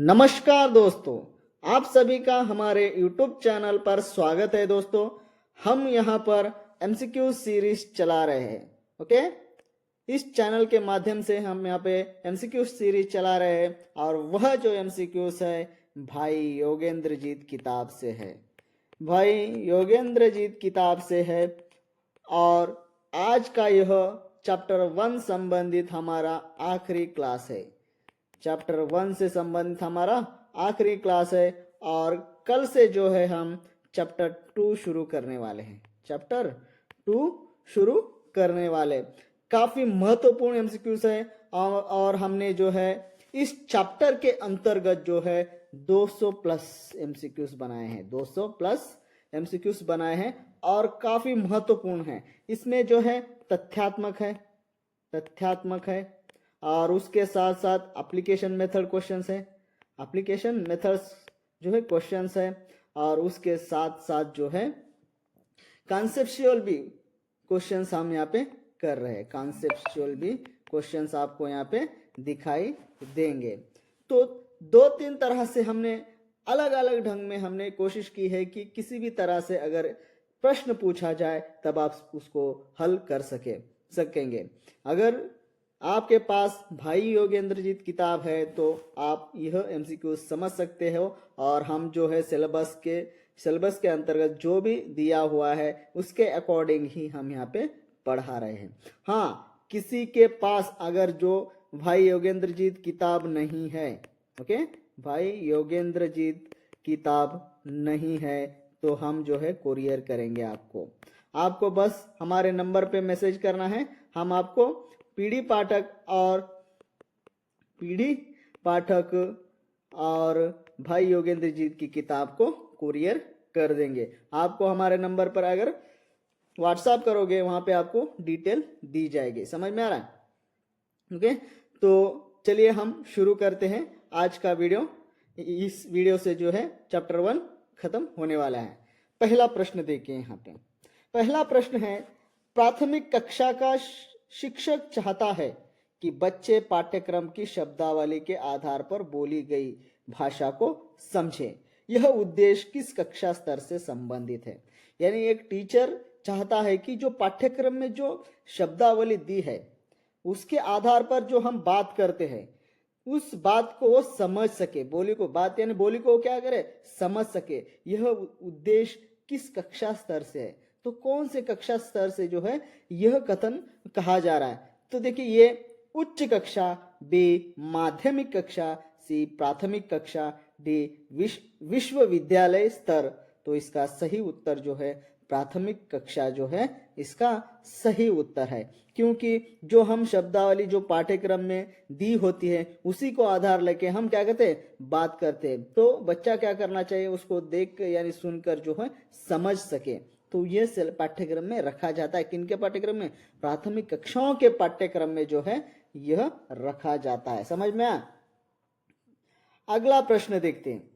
नमस्कार दोस्तों, आप सभी का हमारे YouTube चैनल पर स्वागत है। दोस्तों, हम यहाँ पर MCQ सीरीज चला रहे हैं। ओके, इस चैनल के माध्यम से हम यहाँ पे MCQ सीरीज चला रहे हैं और वह जो MCQs है भाई योगेंद्र जीत किताब से है। भाई योगेंद्र जीत किताब से है और आज का यह चैप्टर 1 संबंधित हमारा आखिरी क्लास है। चैप्टर 1 से संबंधित हमारा आखिरी क्लास है और कल से जो है हम चैप्टर 2 शुरू करने वाले हैं। चैप्टर 2 शुरू करने वाले काफी महत्वपूर्ण एमसीक्यूज है और हमने जो है इस चैप्टर के अंतर्गत जो है 200 प्लस एमसीक्यूज बनाए हैं। 200 प्लस एमसीक्यूज बनाए हैं और काफी महत्वपूर्ण है। इसमें जो है तथ्यात्मक है और उसके साथ साथ एप्लीकेशन मेथड क्वेश्चंस है। एप्लीकेशन मेथड्स जो है क्वेश्चंस है और उसके साथ साथ जो है कॉन्सेप्चुअल भी क्वेश्चंस हम यहाँ पे कर रहे हैं। कॉन्सेप्चुअल भी क्वेश्चंस आपको यहाँ पे दिखाई देंगे। तो 2-3 तरह से हमने अलग अलग ढंग में हमने कोशिश की है कि किसी भी तरह से अगर प्रश्न पूछा जाए तब आप उसको हल कर सकेंगे। अगर आपके पास भाई योगेंद्र जीत किताब है तो आप यह एमसीक्यू समझ सकते हो और हम जो है सिलेबस के अंतर्गत जो भी दिया हुआ है उसके अकॉर्डिंग ही हम यहाँ पे पढ़ा रहे हैं। हाँ, किसी के पास अगर जो भाई योगेंद्र जीत किताब नहीं है, ओके, भाई योगेंद्र जीत किताब नहीं है तो हम जो है कोरियर करेंगे। आपको बस हमारे नंबर पे मैसेज करना है। हम आपको पीडी पाठक और भाई योगेंद्र जीत की किताब को कुरियर कर देंगे। आपको हमारे नंबर पर अगर व्हाट्सएप करोगे वहां पे आपको डिटेल दी जाएगी। समझ में आ रहा है? ओके, तो चलिए हम शुरू करते हैं आज का वीडियो। इस वीडियो से जो है चैप्टर 1 खत्म होने वाला है। पहला प्रश्न देखिए यहाँ पे। पहला प्रश्न है, प्राथमिक कक्षा का शिक्षक चाहता है कि बच्चे पाठ्यक्रम की शब्दावली के आधार पर बोली गई भाषा को समझें। यह उद्देश्य किस कक्षा स्तर से संबंधित है? यानी एक टीचर चाहता है कि जो पाठ्यक्रम में जो शब्दावली दी है उसके आधार पर जो हम बात करते हैं उस बात को वो समझ सके। बोली को क्या करे, समझ सके। यह उद्देश्य किस कक्षा स्तर से है? तो कौन से कक्षा स्तर से जो है यह कथन कहा जा रहा है? तो देखिए, ये उच्च कक्षा, बी माध्यमिक कक्षा, सी प्राथमिक कक्षा, डी विश्वविद्यालय स्तर। तो इसका सही उत्तर जो है प्राथमिक कक्षा जो है इसका सही उत्तर है, क्योंकि जो हम शब्दावली जो पाठ्यक्रम में दी होती है उसी को आधार लेके हम क्या करते हैं, बात करते हैं। तो बच्चा क्या करना चाहिए, उसको देख यानी सुनकर जो है समझ सके। तो ये पाठ्यक्रम में रखा जाता है। किनके पाठ्यक्रम में? प्राथमिक कक्षाओं के पाठ्यक्रम में जो है यह रखा जाता है। समझ में आया? अगला प्रश्न देखते हैं।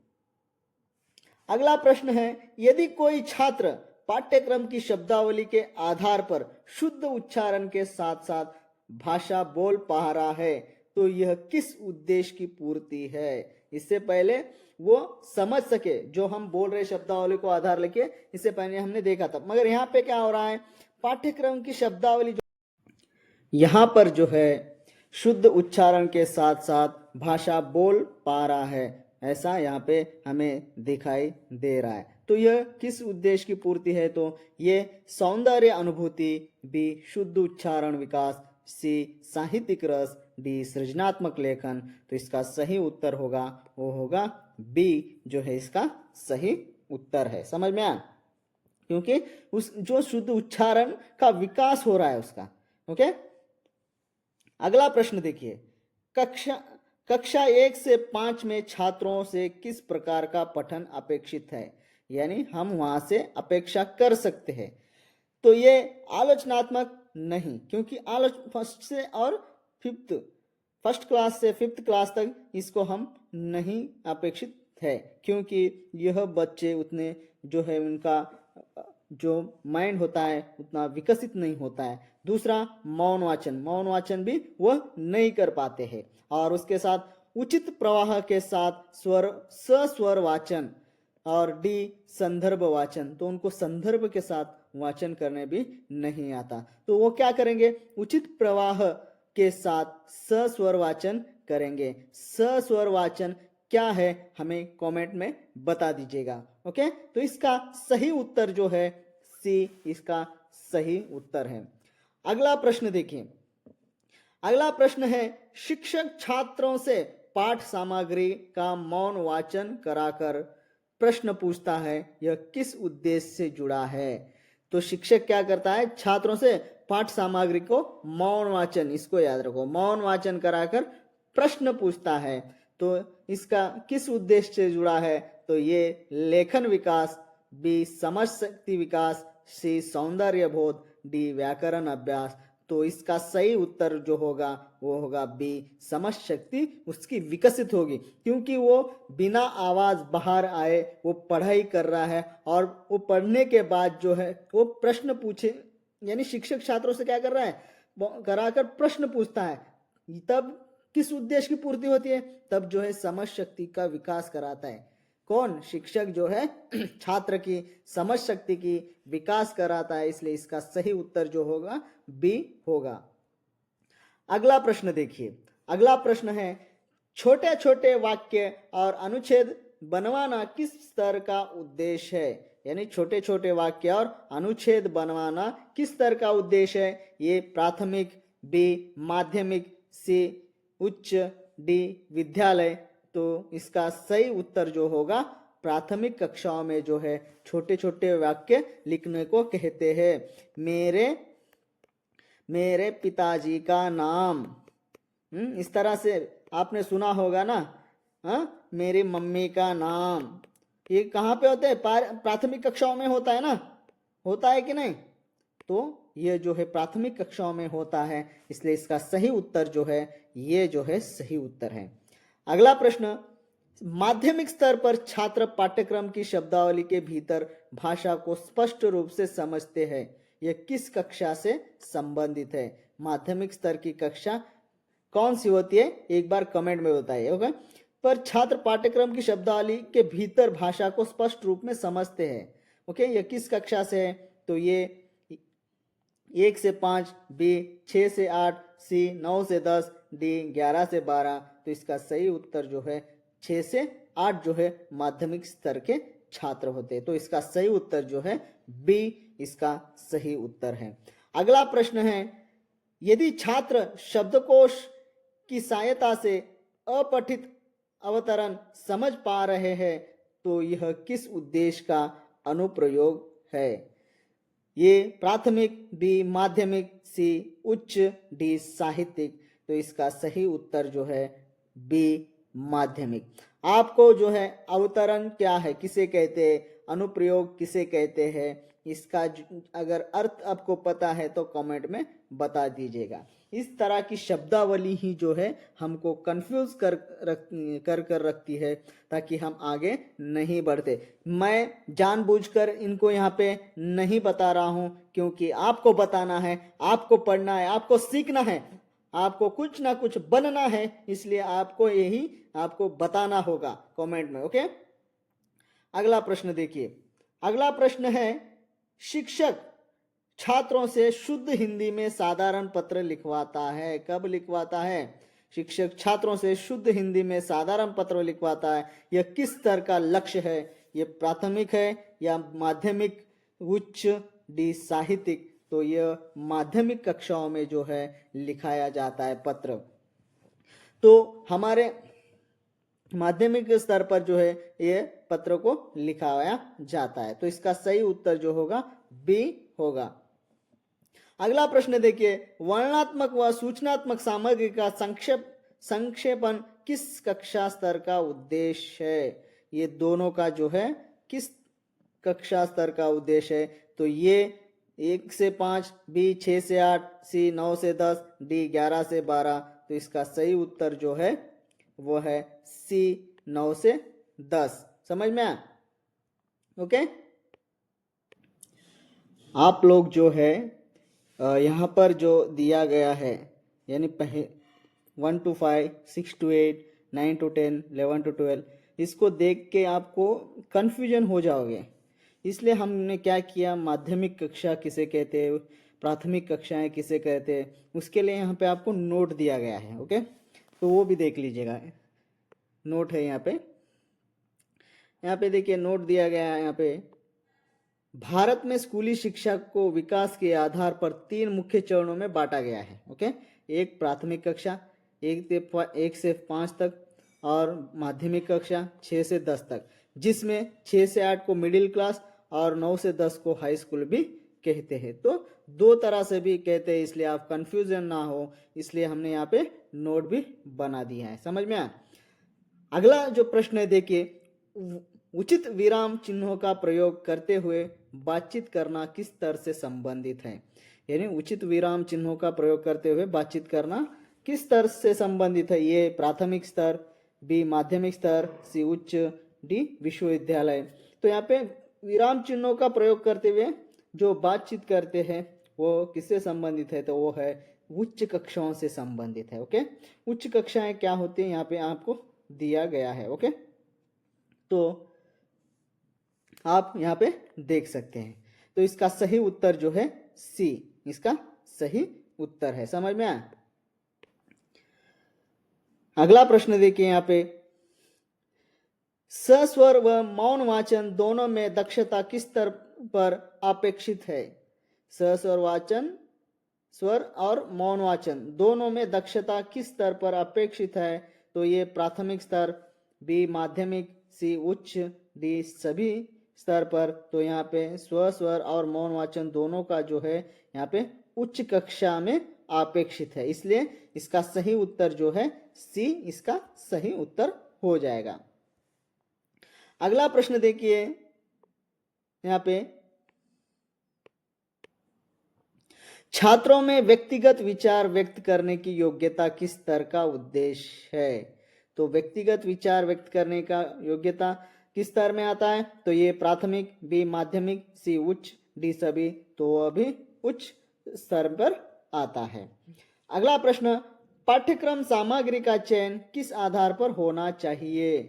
अगला प्रश्न है, यदि कोई छात्र पाठ्यक्रम की शब्दावली के आधार पर शुद्ध उच्चारण के साथ साथ भाषा बोल पा रहा है तो यह किस उद्देश्य की पूर्ति है? इससे पहले वो समझ सके जो हम बोल रहे शब्दावली को आधार लेके, इससे पहले हमने देखा था। मगर यहाँ पे क्या हो रहा है, पाठ्यक्रम की शब्दावली जो यहाँ पर जो है शुद्ध उच्चारण के साथ साथ भाषा बोल पा रहा है, ऐसा यहाँ पे हमें दिखाई दे रहा है। तो यह किस उद्देश्य की पूर्ति है? तो ये सौंदर्य अनुभूति, बी शुद्ध उच्चारण विकास, सी साहित्यिक रस, डी सृजनात्मक लेखन। तो इसका सही उत्तर होगा वो होगा बी जो है इसका सही उत्तर है। समझ में आया? क्योंकि उस जो शुद्ध उच्चारण का विकास हो रहा है उसका। ओके, अगला प्रश्न देखिए। कक्षा 1 से 5 में छात्रों से किस प्रकार का पठन अपेक्षित है? यानी हम वहां से अपेक्षा कर सकते हैं। तो ये आलोचनात्मक नहीं, क्योंकि फर्स्ट क्लास से 5th क्लास तक इसको हम नहीं अपेक्षित है, क्योंकि यह बच्चे उतने जो है उनका जो माइंड होता है उतना विकसित नहीं होता है। दूसरा, मौन वाचन भी वह नहीं कर पाते हैं। और उसके साथ उचित प्रवाह के साथ स्वर सस्वर वाचन, और डी संदर्भ वाचन, तो उनको संदर्भ के साथ वाचन करने भी नहीं आता, तो वो क्या करेंगे, उचित प्रवाह के साथ सस्वर वाचन करेंगे। सस्वर वाचन क्या है हमें कमेंट में बता दीजिएगा। ओके, तो इसका सही उत्तर जो है सी इसका सही उत्तर है। अगला प्रश्न देखिए, अगला प्रश्न है शिक्षक छात्रों से पाठ सामग्री का मौन वाचन कराकर प्रश्न पूछता है, यह किस उद्देश्य से जुड़ा है। तो शिक्षक क्या करता है, छात्रों से पाठ सामग्री को मौन वाचन, इसको याद रखो, मौन वाचन कराकर प्रश्न पूछता है, तो इसका किस उद्देश्य से जुड़ा है, तो ये लेखन विकास, बी समझ शक्ति विकास, सी सौंदर्य बोध, डी व्याकरण अभ्यास। तो इसका सही उत्तर जो होगा वो होगा बी समझ शक्ति उसकी विकसित होगी, क्योंकि वो बिना आवाज बाहर आए वो पढ़ाई कर रहा है, और वो पढ़ने के बाद जो है वो प्रश्न पूछे, यानी शिक्षक छात्रों से क्या कर रहा है, कराकर प्रश्न पूछता है, तब किस उद्देश्य की पूर्ति होती है, तब जो है समझ शक्ति का विकास कराता है। कौन, शिक्षक जो है छात्र की समझ शक्ति की विकास कराता है, इसलिए इसका सही उत्तर जो होगा बी होगा। अगला प्रश्न देखिए, अगला प्रश्न है छोटे छोटे वाक्य और अनुच्छेद बनवाना किस स्तर का उद्देश्य है, यानी छोटे छोटे वाक्य और अनुच्छेद बनवाना किस स्तर का उद्देश्य है। ये प्राथमिक, बी माध्यमिक, सी उच्च, डी विद्यालय। तो इसका सही उत्तर जो होगा प्राथमिक कक्षाओं में जो है छोटे छोटे वाक्य लिखने को कहते हैं। मेरे पिताजी का नाम, इस तरह से आपने सुना होगा ना, मेरी मम्मी का नाम, ये कहाँ पे होते हैं, प्राथमिक कक्षाओं में होता है ना, होता है कि नहीं, तो ये जो है प्राथमिक कक्षाओं में होता है, इसलिए इसका सही उत्तर जो है ये जो है सही उत्तर है। अगला प्रश्न, माध्यमिक स्तर पर छात्र पाठ्यक्रम की शब्दावली के भीतर भाषा को स्पष्ट रूप से समझते हैं, यह किस कक्षा से संबंधित है। माध्यमिक स्तर की कक्षा कौन सी होती है, एक बार कमेंट में बताइए। ओके, पर छात्र पाठ्यक्रम की शब्दावली के भीतर भाषा को स्पष्ट रूप में समझते हैं, ओके, यह किस कक्षा से है, तो ये 1 से 5, बी 6 से 8, सी 9 से 10, डी 11 से 12। तो इसका सही उत्तर जो है 6 से 8 जो है माध्यमिक स्तर के छात्र होते हैं, तो इसका सही उत्तर जो है बी इसका सही उत्तर है। अगला प्रश्न है, यदि छात्र शब्दकोश की सहायता से अपठित अवतरण समझ पा रहे हैं तो यह किस उद्देश्य का अनुप्रयोग है। ये प्राथमिक, बी माध्यमिक, सी उच्च, डी साहित्यिक। तो इसका सही उत्तर जो है बी माध्यमिक। आपको जो है अवतरण क्या है, किसे कहते हैं, अनुप्रयोग किसे कहते हैं, इसका अगर अर्थ आपको पता है तो कमेंट में बता दीजिएगा। इस तरह की शब्दावली ही जो है हमको कंफ्यूज कर रखती है, ताकि हम आगे नहीं बढ़ते। मैं जानबूझकर इनको यहाँ पे नहीं बता रहा हूँ, क्योंकि आपको बताना है, आपको पढ़ना है, आपको सीखना है, आपको कुछ ना कुछ बनना है, इसलिए आपको यही आपको बताना होगा कमेंट में। ओके, अगला प्रश्न देखिए, अगला प्रश्न है, शिक्षक छात्रों से शुद्ध हिंदी में साधारण पत्र लिखवाता है, कब लिखवाता है, शिक्षक छात्रों से शुद्ध हिंदी में साधारण पत्र लिखवाता है, यह किस स्तर का लक्ष्य है, यह प्राथमिक है या माध्यमिक, उच्च, डी साहित्यिक। तो यह माध्यमिक कक्षाओं में जो है लिखाया जाता है पत्र, तो हमारे माध्यमिक स्तर पर जो है ये पत्र को लिखाया जाता है, तो इसका सही उत्तर जो होगा बी होगा। अगला प्रश्न देखिए, वर्णनात्मक व सूचनात्मक सामग्री का संक्षेपण किस कक्षा स्तर का उद्देश्य है। ये दोनों का जो है किस कक्षा स्तर का उद्देश्य है, तो ये 1 से 5, बी 6 से 8, सी 9 से 10, डी 11 से 12। तो इसका सही उत्तर जो है वो है सी 9 से 10। समझ में आया? ओके, आप लोग जो है यहाँ पर जो दिया गया है, यानी 1 to 5, 6 to 8, 9 to 10, 11 to 12, इसको देख के आपको कन्फ्यूजन हो जाओगे। इसलिए हमने क्या किया, माध्यमिक कक्षा किसे कहते हैं, प्राथमिक कक्षाएं किसे कहते हैं, उसके लिए यहाँ पे आपको नोट दिया गया है। ओके, तो वो भी देख लीजिएगा, नोट है यहाँ पे देखिए नोट दिया गया है। यहाँ पे भारत में स्कूली शिक्षा को विकास के आधार पर 3 मुख्य चरणों में बांटा गया है। ओके, एक प्राथमिक कक्षा 1 से 5 तक और माध्यमिक कक्षा 6 से 10 तक, जिसमें 6 से 8 को मिडिल क्लास और 9 से 10 को हाई स्कूल भी कहते हैं। तो 2 तरह से भी कहते हैं, इसलिए आप कंफ्यूजन ना हो, इसलिए हमने यहाँ पे नोट भी बना दिया है। समझ में आया? अगला जो प्रश्न है देखिए, उचित विराम चिन्हों का प्रयोग करते हुए बातचीत करना किस स्तर से संबंधित है। यानी उचित विराम चिन्हों का प्रयोग करते हुए बातचीत करना किस स्तर से संबंधित है। ये प्राथमिक स्तर, बी माध्यमिक स्तर, सी उच्च, डी विश्वविद्यालय। तो यहाँ पे विराम चिन्हों का प्रयोग करते हुए जो बातचीत करते हैं वो किससे संबंधित है, तो वो है उच्च कक्षाओं से संबंधित है। ओके, उच्च कक्षाएं क्या होती है यहाँ पे आपको दिया गया है। ओके, तो आप यहाँ पे देख सकते हैं। तो इसका सही उत्तर जो है सी, इसका सही उत्तर है। समझ में आया? अगला प्रश्न देखिए यहाँ पे, सस्वर व मौन वाचन दोनों में दक्षता किस स्तर पर अपेक्षित है। सस्वर वाचन, स्वर और मौन वाचन दोनों में दक्षता किस स्तर पर अपेक्षित है। तो ये प्राथमिक स्तर, बी माध्यमिक, सी उच्च, डी सभी स्तर पर। तो यहाँ पे स्व, स्वर और मौन वाचन दोनों का जो है यहाँ पे उच्च कक्षा में अपेक्षित है, इसलिए इसका सही उत्तर जो है सी, इसका सही उत्तर हो जाएगा। अगला प्रश्न देखिए यहाँ पे, छात्रों में व्यक्तिगत विचार व्यक्त करने की योग्यता किस स्तर का उद्देश्य है। तो व्यक्तिगत विचार व्यक्त करने का योग्यता किस स्तर में आता है। तो ये प्राथमिक, बी माध्यमिक, सी उच्च, डी सभी। तो वह भी उच्च स्तर पर आता है। अगला प्रश्न, पाठ्यक्रम सामग्री का चयन किस आधार पर होना चाहिए।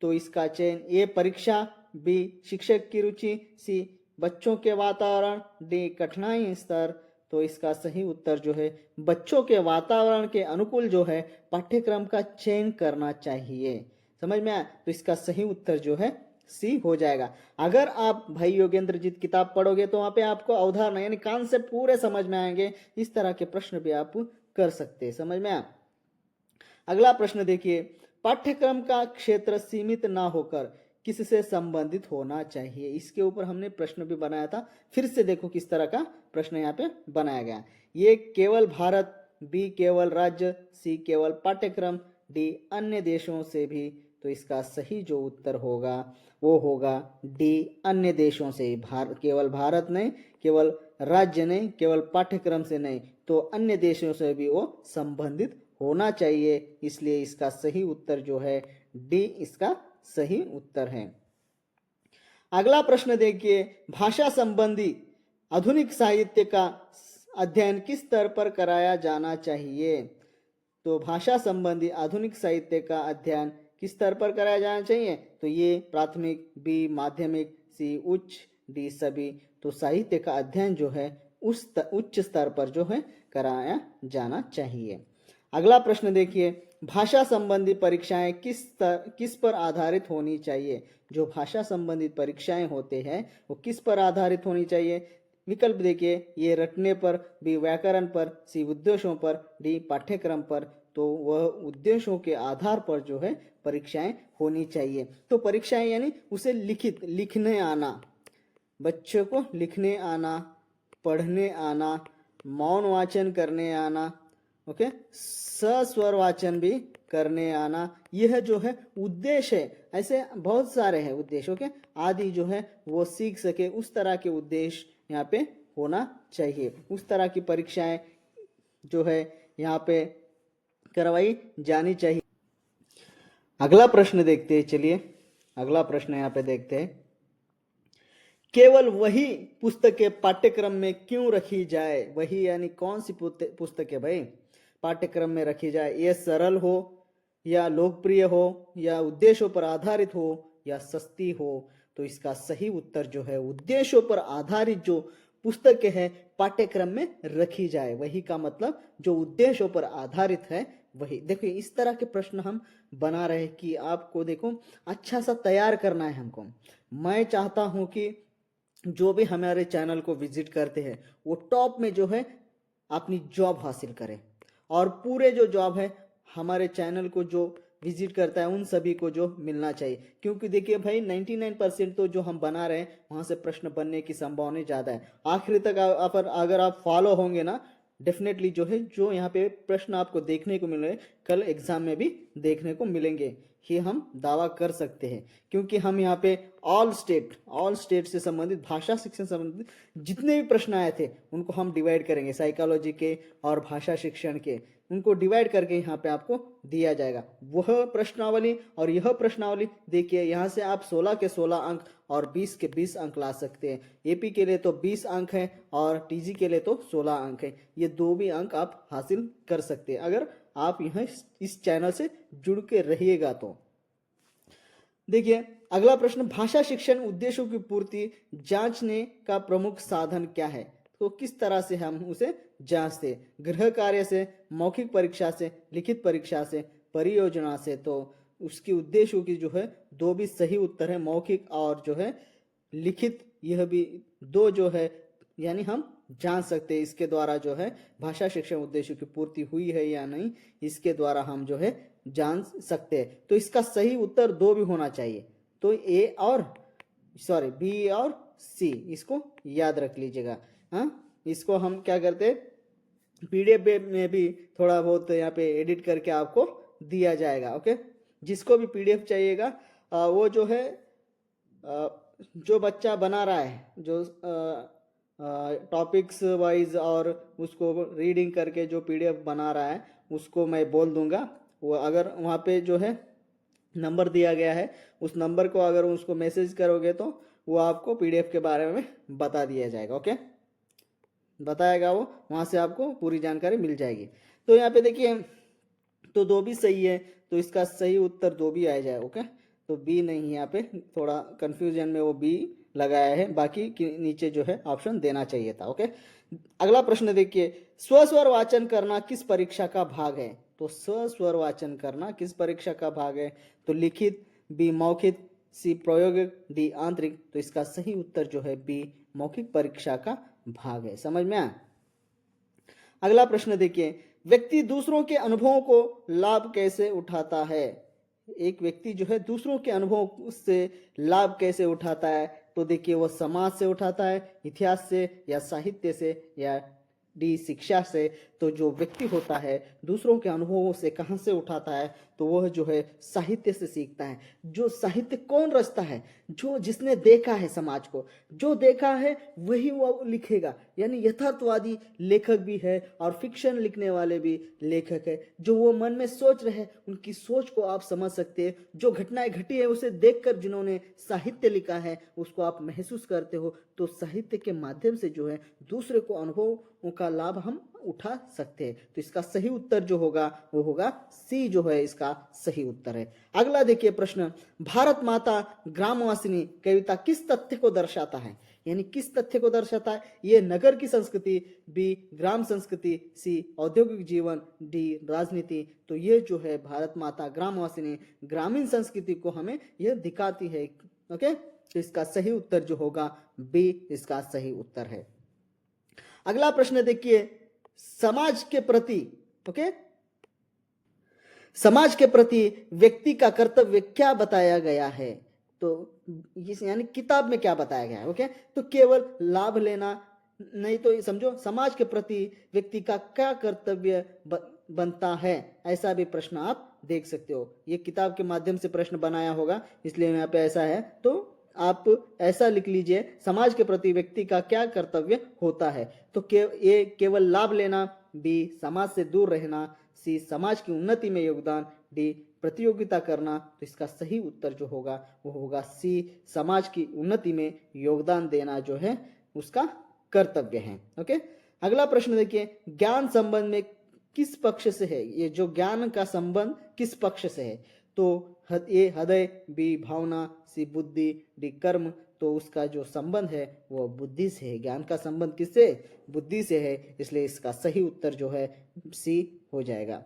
तो इसका चयन ए परीक्षा, बी शिक्षक की रुचि, सी बच्चों के वातावरण, डी कठिनाई स्तर। तो इसका सही उत्तर जो है बच्चों के वातावरण के अनुकूल जो है पाठ्यक्रम का चयन करना चाहिए। समझ में आया? तो इसका सही उत्तर जो है सी हो जाएगा। अगर आप भाई योगेंद्र जीत किताब पढ़ोगे तो वहां पे आपको अवधारणा यानी कॉन्सेप्ट पूरे समझ में आएंगे। इस तरह के प्रश्न भी आप कर सकते हैं। समझ में आया? अगला प्रश्न देखिए, पाठ्यक्रम का क्षेत्र सीमित ना होकर किससे संबंधित होना चाहिए। इसके ऊपर हमने प्रश्न भी बनाया था, फिर से देखो किस तरह का प्रश्न यहाँ पे बनाया गया। ये केवल भारत, बी केवल राज्य, सी केवल पाठ्यक्रम, डी अन्य देशों से भी। तो इसका सही जो उत्तर होगा वो होगा डी अन्य देशों से। केवल भारत नहीं, केवल राज्य नहीं, केवल पाठ्यक्रम से नहीं, तो अन्य देशों से भी वो संबंधित होना चाहिए। इसलिए इसका सही उत्तर जो है डी, इसका सही उत्तर है। अगला प्रश्न देखिए, भाषा संबंधी आधुनिक साहित्य का अध्ययन किस स्तर पर कराया जाना चाहिए। तो भाषा संबंधी आधुनिक साहित्य का अध्ययन किस स्तर पर कराया जाना चाहिए। तो ये प्राथमिक, बी माध्यमिक, सी उच्च, डी सभी। तो साहित्य का अध्ययन जो है उस उच्च स्तर पर जो है कराया जाना चाहिए। अगला प्रश्न देखिए, भाषा संबंधी परीक्षाएं किस पर आधारित होनी चाहिए। जो भाषा संबंधित परीक्षाएं होते हैं वो किस पर आधारित होनी चाहिए। विकल्प देखिए, ये रटने पर, बी व्याकरण पर, सी उद्देश्यों पर, डी पाठ्यक्रम पर। तो वह उद्देश्यों के आधार पर जो है परीक्षाएं होनी चाहिए। तो परीक्षाएं यानी उसे लिखने आना, बच्चों को लिखने आना, पढ़ने आना, मौन वाचन करने आना, ओके, सस्वर वाचन भी करने आना, यह जो है उद्देश्य है। ऐसे बहुत सारे हैं उद्देश्य, ओके, आदि जो है वो सीख सके, उस तरह के उद्देश्य यहाँ पे होना चाहिए। उस तरह की परीक्षाएं जो है यहाँ पे करवाई जानी चाहिए। अगला प्रश्न देखते हैं, चलिए अगला प्रश्न यहाँ पे देखते हैं, केवल वही पुस्तकें पाठ्यक्रम में क्यों रखी जाए। वही यानी कौन सी पुस्तकें भाई पाठ्यक्रम में रखी जाए। ये सरल हो, या लोकप्रिय हो, या उद्देश्यों पर आधारित हो, या सस्ती हो। तो इसका सही उत्तर जो है उद्देश्यों पर आधारित जो पुस्तकें हैं पाठ्यक्रम में रखी जाए, वही का मतलब जो उद्देश्यों पर आधारित है वही। देखो इस तरह के प्रश्न हम बना रहे कि आपको देखो अच्छा सा तैयार करना है हमको। मैं चाहता हूं कि जो भी हमारे चैनल को विजिट करते हैं वो टॉप में जो है अपनी जॉब हासिल करें, और पूरे जो जॉब है हमारे चैनल को जो विजिट करता है उन सभी को जो मिलना चाहिए। क्योंकि देखिए भाई 99% तो जो हम बना रहे हैं वहां से प्रश्न बनने की संभावना ज़्यादा है। आखिर तक अगर आप फॉलो होंगे ना, डेफिनेटली जो है जो यहाँ पे प्रश्न आपको देखने को मिल रहे हैं कल एग्जाम में भी देखने को मिलेंगे, ये हम दावा कर सकते हैं। क्योंकि हम यहाँ पे ऑल स्टेट से संबंधित, भाषा शिक्षण से संबंधित जितने भी प्रश्न आए थे उनको हम डिवाइड करेंगे, साइकोलॉजी के और भाषा शिक्षण के, उनको डिवाइड करके यहाँ पे आपको दिया जाएगा वह प्रश्नावली। और यह प्रश्नावली देखिए यहाँ से आप 16 के 16 अंक और 20 के 20 अंक ला सकते हैं। एपी के लिए तो 20 अंक है और टीजी के लिए तो 16 अंक है। ये दो भी अंक आप हासिल कर सकते हैं अगर आप यहाँ इस चैनल से जुड़ के रहिएगा तो। देखिए अगला प्रश्न, भाषा शिक्षण उद्देश्यों की पूर्ति जांचने का प्रमुख साधन क्या है? तो किस तरह से हम उसे जांचते? गृह कार्य से, मौखिक परीक्षा से, लिखित परीक्षा से, परियोजना से। तो उसके उद्देश्यों की जो है दो भी सही उत्तर है, मौखिक और जो है लिखित, यह भी दो जो है यानी हम जान सकते हैं इसके द्वारा जो है भाषा शिक्षण उद्देश्यों की पूर्ति हुई है या नहीं, इसके द्वारा हम जो है जान सकते हैं। तो इसका सही उत्तर दो भी होना चाहिए, तो बी और सी, इसको याद रख लीजिएगा। हाँ, इसको हम क्या करते हैं पीडीएफ में भी थोड़ा बहुत यहाँ पे एडिट करके आपको दिया जाएगा। ओके, जिसको भी पीडीएफ चाहिएगा वो जो है जो बच्चा बना रहा है जो टॉपिक्स वाइज और उसको रीडिंग करके जो पीडीएफ बना रहा है उसको मैं बोल दूंगा। वो अगर वहाँ पे जो है नंबर दिया गया है उस नंबर को अगर उसको मैसेज करोगे तो वो आपको पीडीएफ के बारे में बता दिया जाएगा। ओके, बताएगा वो, वहाँ से आपको पूरी जानकारी मिल जाएगी। तो यहाँ पे देखिए तो दो भी सही है, तो इसका सही उत्तर दो भी आ जाए। ओके, तो बी नहीं, यहाँ पे थोड़ा कंफ्यूजन में वो बी लगाया है, बाकी नीचे जो है ऑप्शन देना चाहिए था। ओके, अगला प्रश्न देखिए, स्वस्वर वाचन करना किस परीक्षा का भाग है? तो स्वस्वर वाचन करना किस परीक्षा का भाग है? तो लिखित, बी मौखिक, सी प्रायोगिक, डी आंतरिक। तो इसका सही उत्तर जो है बी मौखिक परीक्षा का भाग है। समझ में आया? अगला प्रश्न देखिए, व्यक्ति दूसरों के अनुभवों को लाभ कैसे उठाता है? एक व्यक्ति जो है दूसरों के अनुभव से लाभ कैसे उठाता है? तो देखिए वो समाज से उठाता है, इतिहास से, या साहित्य से, या डी शिक्षा से। तो जो व्यक्ति होता है दूसरों के अनुभवों से कहाँ से उठाता है? तो वह जो है साहित्य से सीखता है। जो साहित्य कौन रचता है? जो जिसने देखा है समाज को, जो देखा है वही वो लिखेगा। यानी यथार्थवादी लेखक भी है और फिक्शन लिखने वाले भी लेखक है। जो वो मन में सोच रहे हैं उनकी सोच को आप समझ सकते हैं। जो घटनाएं घटी है उसे देखकर जिन्होंने साहित्य लिखा है उसको आप महसूस करते हो। तो साहित्य के माध्यम से जो है दूसरे को अनुभवों का लाभ हम उठा सकते हैं। तो इसका सही उत्तर जो होगा वो होगा सी, जो है इसका सही उत्तर है। अगला देखिए प्रश्न, भारत माता ग्रामवासिनी कविता किस तथ्य को दर्शाता है? यानी किस तथ्य को दर्शाता है? ये नगर की संस्कृति, बी ग्राम संस्कृति, सी औद्योगिक जीवन, डी राजनीति। तो ये जो है भारत माता ग्रामवासिनी ग्रामीण संस्कृति को हमें यह दिखाती है। ओके, तो इसका सही उत्तर जो होगा बी, इसका सही उत्तर है। अगला प्रश्न देखिए, समाज के प्रति, ओके, समाज के प्रति व्यक्ति का कर्तव्य क्या बताया गया है? तो यानी किताब में क्या बताया गया है? ओके, तो केवल लाभ लेना नहीं, तो समझो समाज के प्रति व्यक्ति का क्या कर्तव्य बनता है, ऐसा भी प्रश्न आप देख सकते हो। ये किताब के माध्यम से प्रश्न बनाया होगा इसलिए यहाँ पे ऐसा है। तो आप ऐसा लिख लीजिए, समाज के प्रति व्यक्ति का क्या कर्तव्य होता है? तो ये केवल लाभ लेना, बी समाज से दूर रहना, सी समाज की उन्नति में योगदान, डी प्रतियोगिता करना। तो इसका सही उत्तर जो होगा वो होगा सी, समाज की उन्नति में योगदान देना जो है उसका कर्तव्य है। ओके, अगला प्रश्न देखिए, ज्ञान संबंध में किस पक्ष से है, ये जो ज्ञान का संबंध किस पक्ष से है, तो ए हृदय, बी भावना, सी बुद्धि, डी कर्म। तो उसका जो संबंध है वो बुद्धि से है। ज्ञान का संबंध किससे, बुद्धि से है, इसलिए इसका सही उत्तर जो है सी हो जाएगा।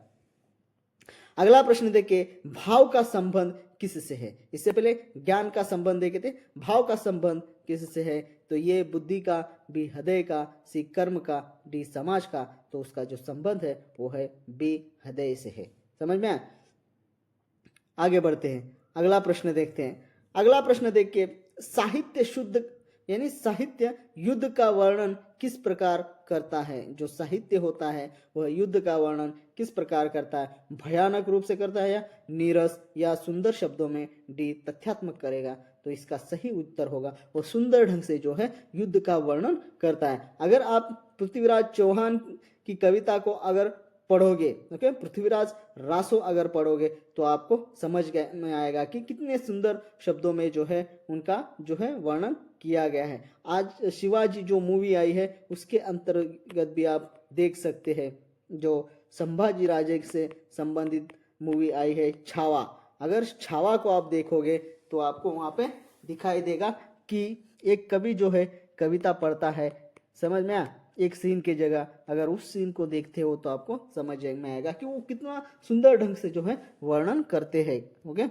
अगला प्रश्न देखिए, भाव का संबंध किस से है। इससे पहले ज्ञान का संबंध देखे थे, भाव का संबंध किस से है, तो ये बुद्धि का, बी हृदय का, सी कर्म का, डी समाज का। तो उसका जो संबंध है वो है बी हृदय से है। समझ में आया? आगे बढ़ते हैं, अगला प्रश्न देखते हैं। अगला प्रश्न देखिए, साहित्य शुद्ध यानी साहित्य युद्ध का वर्णन किस प्रकार करता है। जो साहित्य होता है वह युद्ध का वर्णन किस प्रकार करता है, भयानक रूप से करता है या नीरस या सुंदर शब्दों में, डी तथ्यात्मक करेगा। तो इसका सही उत्तर होगा वो सुंदर ढंग से जो है युद्ध का वर्णन करता है। अगर आप पृथ्वीराज चौहान की कविता को अगर पढ़ोगे, ओके, पृथ्वीराज रासो अगर पढ़ोगे तो आपको समझ में आएगा कि कितने सुंदर शब्दों में जो है उनका जो है वर्णन किया गया है। आज शिवाजी जो मूवी आई है उसके अंतर्गत भी आप देख सकते हैं, जो संभाजी राजे से संबंधित मूवी आई है छावा। अगर छावा को आप देखोगे तो आपको वहां पे दिखाई देगा कि एक कवि जो है कविता पढ़ता है, समझ में आया, एक सीन की जगह अगर उस सीन को देखते हो तो आपको समझ में आएगा कि वो कितना सुंदर ढंग से जो है वर्णन करते हैं। ओके,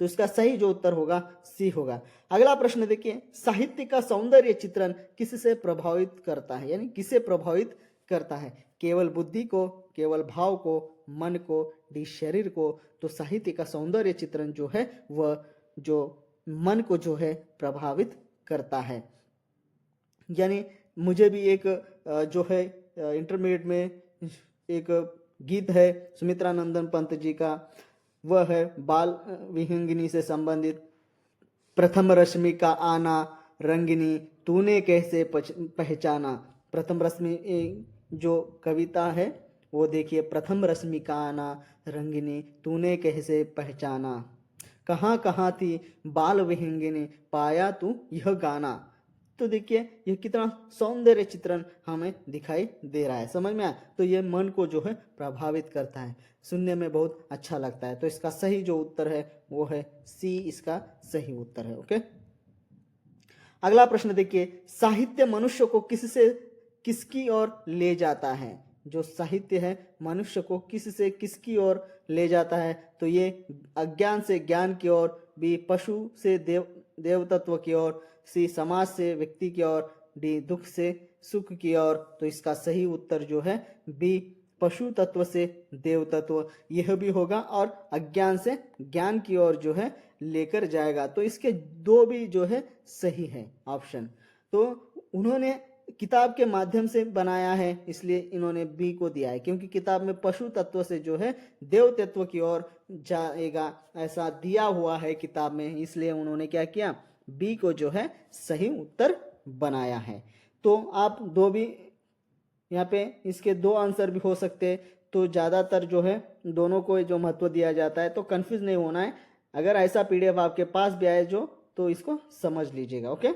तो इसका सही जो उत्तर होगा सी होगा। अगला प्रश्न देखिए, साहित्य का सौंदर्य चित्रण किससे प्रभावित करता है, यानी किसे प्रभावित करता है, केवल बुद्धि को, केवल भाव को, मन को, डी शरीर को। तो साहित्य का सौंदर्य चित्रण जो है वह जो मन को जो है प्रभावित करता है। यानी मुझे भी एक जो है इंटरमीडिएट में एक गीत है सुमित्रा नंदन पंत जी का, वह है बाल विहंगिनी से संबंधित, प्रथम रश्मि का आना रंगिनी तूने कैसे पहचाना। प्रथम रश्मि जो कविता है वो देखिए, प्रथम रश्मि का आना रंगिनी तूने कैसे पहचाना, कहाँ कहाँ थी बाल विहंगिनी पाया तू यह गाना। तो देखिए ये कितना सौंदर्य चित्रण हमें दिखाई दे रहा है, समझ में आया। तो ये मन को जो है प्रभावित करता है, सुनने में बहुत अच्छा लगता है। तो इसका सही जो उत्तर है वो है सी, इसका सही उत्तर है। ओके, अगला प्रश्न देखिए, साहित्य मनुष्य को किससे किसकी ओर ले जाता है। जो साहित्य है मनुष्य को किससे किसकी ओर ले जाता है, तो ये अज्ञान से ज्ञान की ओर, बी पशु से देव तत्व की ओर, सी समाज से व्यक्ति की ओर, डी दुख से सुख की ओर। तो इसका सही उत्तर जो है बी पशु तत्व से देव तत्व, यह भी होगा, और अज्ञान से ज्ञान की ओर जो है लेकर जाएगा। तो इसके दो भी जो है सही है ऑप्शन। तो उन्होंने किताब के माध्यम से बनाया है इसलिए इन्होंने बी को दिया है, क्योंकि किताब में पशु तत्व से जो है देव तत्व की ओर जाएगा ऐसा दिया हुआ है किताब में, इसलिए उन्होंने क्या किया, बी को जो है सही उत्तर बनाया है। तो आप दो भी यहाँ पे इसके दो आंसर भी हो सकते हैं, तो ज़्यादातर जो है दोनों को जो महत्व दिया जाता है, तो कंफ्यूज नहीं होना है। अगर ऐसा पीडीएफ आपके पास भी आए जो, तो इसको समझ लीजिएगा। ओके,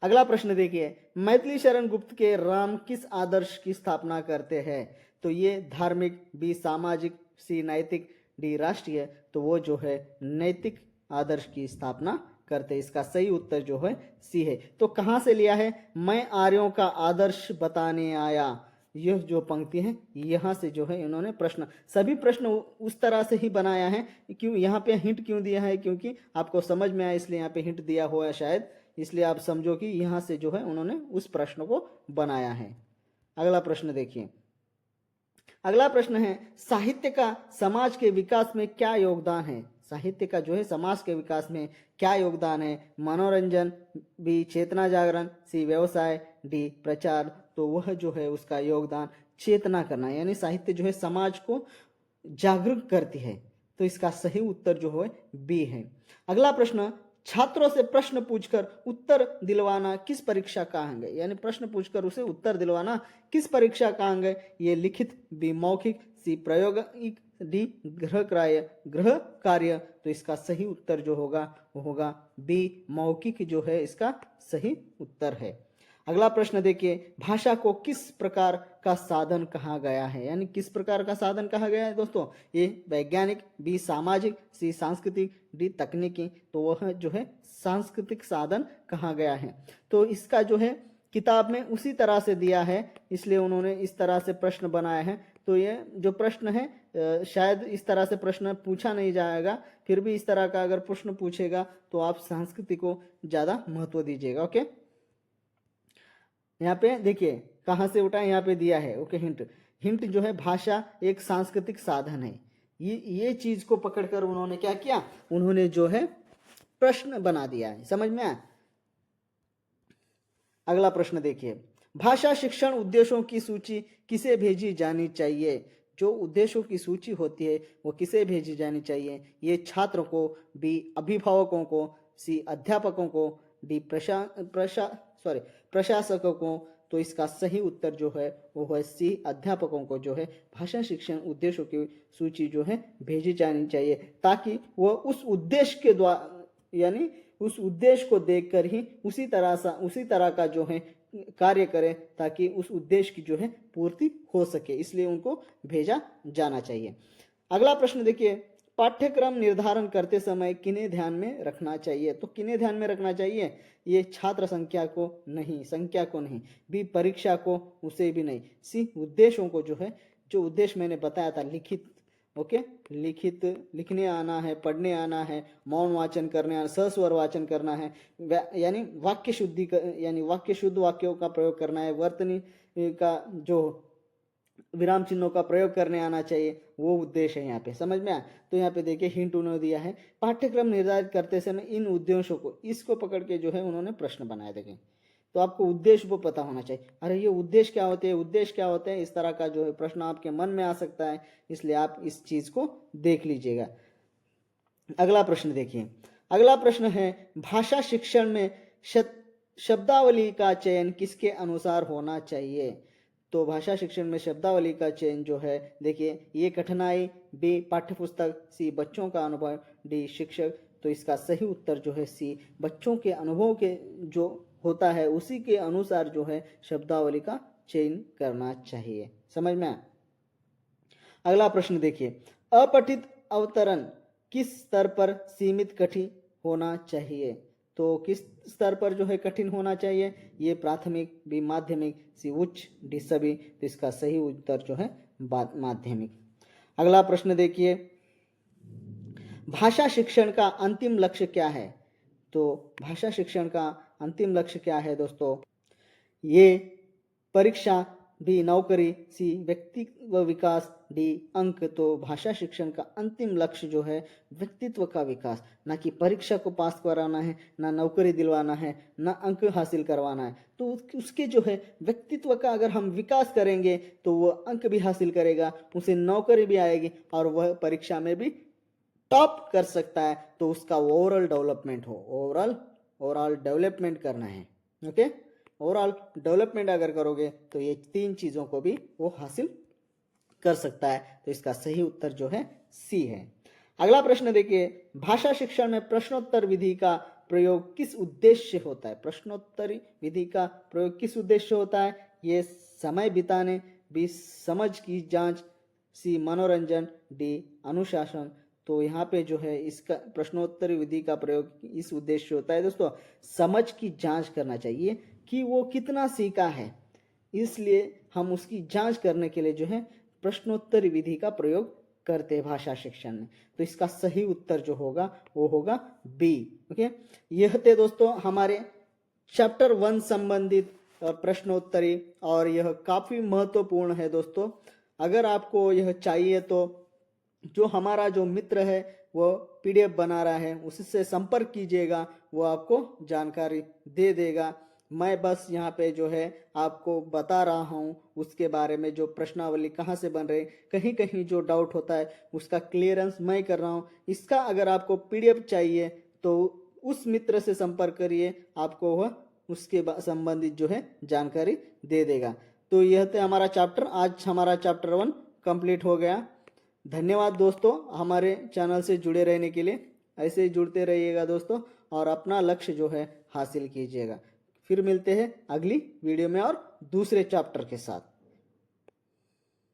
अगला प्रश्न देखिए, मैथिली शरण गुप्त के राम किस आदर्श की स्थापना करते हैं। तो ये धार्मिक, बी सामाजिक, सी नैतिक, डी राष्ट्रीय। तो वो जो है नैतिक आदर्श की स्थापना करते। इसका सही उत्तर जो है सी है। तो कहाँ से लिया है, मैं आर्यों का आदर्श बताने आया, यह जो पंक्ति है यहाँ से जो है इन्होंने प्रश्न, सभी प्रश्न उस तरह से ही बनाया है। क्यों यहाँ पे हिंट क्यों दिया है, क्योंकि आपको समझ में आया इसलिए यहाँ पे हिंट दिया हुआ है शायद, इसलिए आप समझो कि यहाँ से जो है उन्होंने उस प्रश्न को बनाया है। अगला प्रश्न देखिए, अगला प्रश्न है, साहित्य का समाज के विकास में क्या योगदान है। साहित्य का जो है समाज के विकास में क्या योगदान है, मनोरंजन, बी चेतना जागरण, सी व्यवसाय, डी प्रचार। तो वह जो है उसका योगदान चेतना करना, यानी साहित्य जो है समाज को जागरूक करती है। तो इसका सही उत्तर जो है बी है। अगला प्रश्न, छात्रों से प्रश्न पूछकर उत्तर दिलवाना किस परीक्षा का अंग है, यानी प्रश्न पूछकर उसे उत्तर दिलवाना किस परीक्षा का अंग है। ये लिखित, बी मौखिक, सी प्रायोगिक, डी गृह कार्य। तो इसका सही उत्तर जो होगा वो होगा बी मौखिक जो है इसका सही उत्तर है। अगला प्रश्न देखिए, भाषा को किस प्रकार का साधन कहा गया है, यानी किस प्रकार का साधन कहा गया है दोस्तों? ए वैज्ञानिक, बी सामाजिक, सी सांस्कृतिक, डी तकनीकी। तो वह जो है सांस्कृतिक साधन कहा गया है। तो इसका जो है किताब में उसी तरह से दिया है, इसलिए उन्होंने इस तरह से प्रश्न बनाए हैं। तो ये जो प्रश्न है शायद इस तरह से प्रश्न पूछा नहीं जाएगा, फिर भी इस तरह का अगर प्रश्न पूछेगा तो आप संस्कृति को ज़्यादा महत्व दीजिएगा। ओके, यहाँ पे देखिए कहाँ से उठा, यहाँ पे दिया है। ओके, हिंट जो है भाषा एक सांस्कृतिक साधन है। ये चीज को पकड़कर उन्होंने क्या किया, उन्होंने जो है प्रश्न बना दिया है। समझ में आया? अगला प्रश्न देखिए, भाषा शिक्षण उद्देश्यों की सूची किसे भेजी जानी चाहिए? जो उद्देश्यों की सूची होती है वो किसे भेजी जानी चाहिए? ये छात्रों को, बी अभिभावकों को, सी अध्यापकों को, डी प्रशासकों को। तो इसका सही उत्तर जो है वो है सी अध्यापकों को जो है भाषा शिक्षण उद्देश्यों की सूची जो है भेजी जानी चाहिए, ताकि वह उस उद्देश्य के द्वारा, यानी उस उद्देश्य को देखकर ही उसी तरह का जो है कार्य करें, ताकि उस उद्देश्य की जो है पूर्ति हो सके, इसलिए उनको भेजा जाना चाहिए। अगला प्रश्न देखिए, पाठ्यक्रम निर्धारण करते समय किन्हें ध्यान में रखना चाहिए? तो किन्हें ध्यान में रखना चाहिए? ये छात्र संख्या को नहीं, बी परीक्षा को, उसे भी नहीं, सी उद्देश्यों को जो है, जो उद्देश्य मैंने बताया था लिखित, ओके, लिखने आना है, पढ़ने आना है, मौन वाचन करने आना, सस्वर वाचन करना है, यानी वाक्य शुद्ध वाक्यों का प्रयोग करना है, वर्तनी का जो विराम चिन्हों का प्रयोग करने आना चाहिए, वो उद्देश्य है यहाँ पे। समझ में आया? तो यहाँ पे देखिए हिंट उन्होंने दिया है, पाठ्यक्रम निर्धारित करते समय इन उद्देश्यों को, इसको पकड़ के जो है उन्होंने प्रश्न बनाए। देखें तो आपको उद्देश्य को पता होना चाहिए। अरे ये उद्देश्य क्या होते हैं, इस तरह का जो है प्रश्न आपके मन में आ सकता है, इसलिए आप इस चीज को देख लीजिएगा। अगला प्रश्न देखिए, अगला प्रश्न है, भाषा शिक्षण में शब्दावली का चयन किसके अनुसार होना चाहिए? तो भाषा शिक्षण में शब्दावली का चयन जो है, देखिए ये कठिनाई, बी पाठ्यपुस्तक, सी बच्चों का अनुभव, डी शिक्षक। तो इसका सही उत्तर जो है सी बच्चों के अनुभव के जो होता है उसी के अनुसार जो है शब्दावली का चयन करना चाहिए। समझ में आया? अगला प्रश्न देखिए, अपठित अवतरण किस स्तर पर सीमित कठिन होना चाहिए? तो किस स्तर पर जो है कठिन होना चाहिए? ये प्राथमिक, बी माध्यमिक, सी उच्च, डी सभी। तो इसका सही उत्तर जो है माध्यमिक। अगला प्रश्न देखिए, भाषा शिक्षण का अंतिम लक्ष्य क्या है? तो भाषा शिक्षण का अंतिम लक्ष्य क्या है दोस्तों? ये परीक्षा, बी नौकरी, सी व्यक्तित्व विकास, डी अंक। तो भाषा शिक्षण का अंतिम लक्ष्य जो है व्यक्तित्व का विकास, ना कि परीक्षा को पास कराना है, ना नौकरी दिलवाना है, ना अंक हासिल करवाना है। तो उसके जो है व्यक्तित्व का अगर हम विकास करेंगे तो वह अंक भी हासिल करेगा, उसे नौकरी भी आएगी और वह परीक्षा में भी टॉप कर सकता है। तो उसका ओवरऑल डेवलपमेंट ओवरऑल डेवलपमेंट करना है। ओके, ओवरऑल डेवलपमेंट अगर करोगे तो ये तीन चीजों को भी वो हासिल कर सकता है। तो इसका सही उत्तर जो है सी है। अगला प्रश्न देखिए, भाषा शिक्षण में प्रश्नोत्तर विधि का प्रयोग किस उद्देश्य होता है? प्रश्नोत्तरी विधि का प्रयोग किस उद्देश्य होता है? ये समय बिताने, बी समझ की जांच, सी मनोरंजन, डी अनुशासन। तो यहाँ पे जो है इसका प्रश्नोत्तरी विधि का प्रयोग इस उद्देश्य होता है दोस्तों, समझ की जांच करना चाहिए कि वो कितना सीखा है, इसलिए हम उसकी जांच करने के लिए जो है प्रश्नोत्तरी विधि का प्रयोग करते हैं भाषा शिक्षण में। तो इसका सही उत्तर जो होगा वो होगा बी। ओके, यह थे दोस्तों हमारे चैप्टर 1 संबंधित प्रश्नोत्तरी, और यह काफी महत्वपूर्ण है दोस्तों। अगर आपको यह चाहिए तो जो हमारा जो मित्र है वो पीडीएफ बना रहा है, उससे संपर्क कीजिएगा, वो आपको जानकारी दे देगा। मैं बस यहाँ पे जो है आपको बता रहा हूँ उसके बारे में, जो प्रश्नावली कहाँ से बन रही, कहीं कहीं जो डाउट होता है उसका क्लियरेंस मैं कर रहा हूँ। इसका अगर आपको पीडीएफ चाहिए तो उस मित्र से संपर्क करिए, आपको वह उसके संबंधित जो है जानकारी दे देगा। तो यह था हमारा चैप्टर, आज हमारा चैप्टर 1 कंप्लीट हो गया। धन्यवाद दोस्तों हमारे चैनल से जुड़े रहने के लिए। ऐसे ही जुड़ते रहिएगा दोस्तों और अपना लक्ष्य जो है हासिल कीजिएगा। फिर मिलते हैं अगली वीडियो में और दूसरे चैप्टर के साथ।